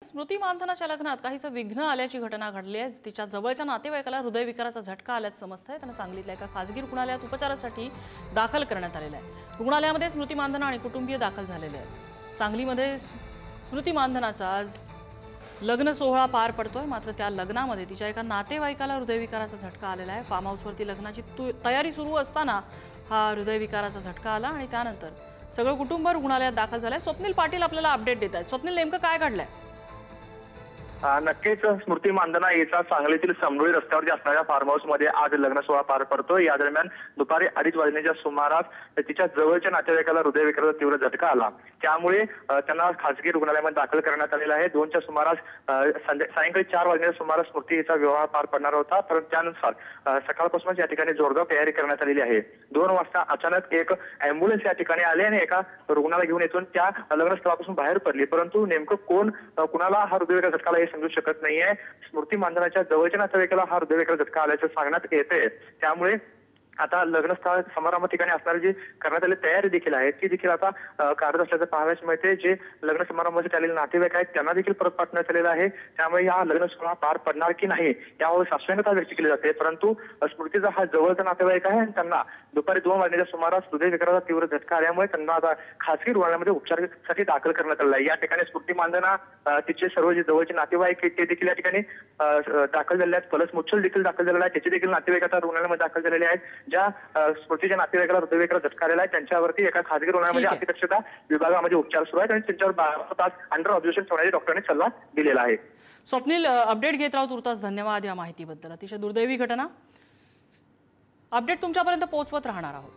स्मृती मानधनाच्या लग्नात काहीसं विघ्न आल्याची घटना घडली आहे। तिच्या जवळच्या नातेवाईकाला हृदयविकाराचा झटका आल्याचं समजतंय। त्यांना सांगलीतल्या एका खासगी रुग्णालयात उपचारासाठी दाखल करण्यात आलेलं आहे। रुग्णालयामध्ये स्मृती मानधना आणि कुटुंबीय दाखल झालेले आहेत। सांगलीमध्ये स्मृती मानधनाचा आज लग्न सोहळा पार पडतोय। मात्र त्या लग्नामध्ये तिच्या एका नातेवाईकाला हृदयविकाराचा झटका आलेला आहे। फार्म हाऊसवरती लग्नाची तयारी सुरू असताना हा हृदयविकाराचा झटका आला आणि त्यानंतर सगळं कुटुंब रुग्णालयात दाखल झालंय। स्वप्नील पाटील आपल्याला अपडेट देत आहेत। स्वप्नील, नेमकं काय घडलंय? नक्कीच स्मृती मानधना येचा सांगलीतील समरोळी रस्त्यावरती असणाऱ्या फार्म हाऊस मध्ये आज लग्न सोहळा पार पडतो। या दरम्यान दुपारी 2:30 वाजण्याच्या सुमारास तिच्या जवळच्या नातेवाईकाला हृदयविकाराचा तीव्र झटका आला। त्यामुळे त्यांना खासगी रुग्णालयामध्ये दाखल करण्यात आलेलं आहे। 2च्या सुमारास सायंकाळी 4 वाजण्याच्या सुमारास स्मृती हिचा विवाह पार पडणार होता, तर त्यानुसार सकाळपासूनच या ठिकाणी जोरदार तयारी करण्यात आलेली आहे। 2 वाजता अचानक एक अँब्युलन्स या ठिकाणी आली आणि एका रुग्णाला घेऊन येथून त्या लग्नस्थळापासून बाहेर पडली, परंतु नेमकं कोण कुणाला हा हृदयविकार झटका आला हे समजू शकत नाहीये। स्मृती मानधनाच्या जवळच्या नातेवाईकाला हा हृदयविकार झटका आल्याचं सांगण्यात येते। त्यामुळे आता लग्नस्थळ समारंभ ठिकाणी असणारी जी करण्यात आलेली तयारी देखील आहे ती देखील आता कार्यरत असल्याचं पाहायला मिळते। जे लग्न समारंभाचे आलेले नातेवाईक आहेत त्यांना देखील परत पाठवण्यात आलेलं आहे। त्यामुळे हा लग्न सोहळा पार पडणार की नाही यावर साशंकता व्यक्त केली जाते, परंतु स्मृतीचा हा जवळचा नातेवाईक आहे आणि त्यांना दुपारी 2 वाजण्याच्या सुमारास हृदयविकाराचा तीव्र झटका आल्यामुळे त्यांना आता खासगी रुग्णालयामध्ये उपचारासाठी दाखल करण्यात आलं आहे। या ठिकाणी स्मृती मानधना तिचे सर्व जे जवळचे नातेवाईक आहेत ते देखील या ठिकाणी दाखल झालेले आहेत। पलस मुच्छल देखील दाखल झालेला आहे। त्याचे देखील नातेवाईक आता रुग्णालयामध्ये दाखल झालेले आहेत। ज्या स्मृतीच्या नातेवाईकाला हृदयविकाराचा झटका आलेला आहे त्यांच्यावरती एका खासगी रुग्णालयामध्ये अतिदक्षता विभागामध्ये उपचार सुरू आहेत आणि त्यांच्यावर 12 तास अंडर ऑब्झर्वेशन ठेवण्याचे डॉक्टरांनी सल्ला दिलेला आहे। स्वप्नील, अपडेट घेत राहू तुर्तास। धन्यवाद या माहितीबद्दल। अतिशय दुर्दैवी घटना, अपडेट तुमच्यापर्यंत पोहोचवत राहणार आहोत।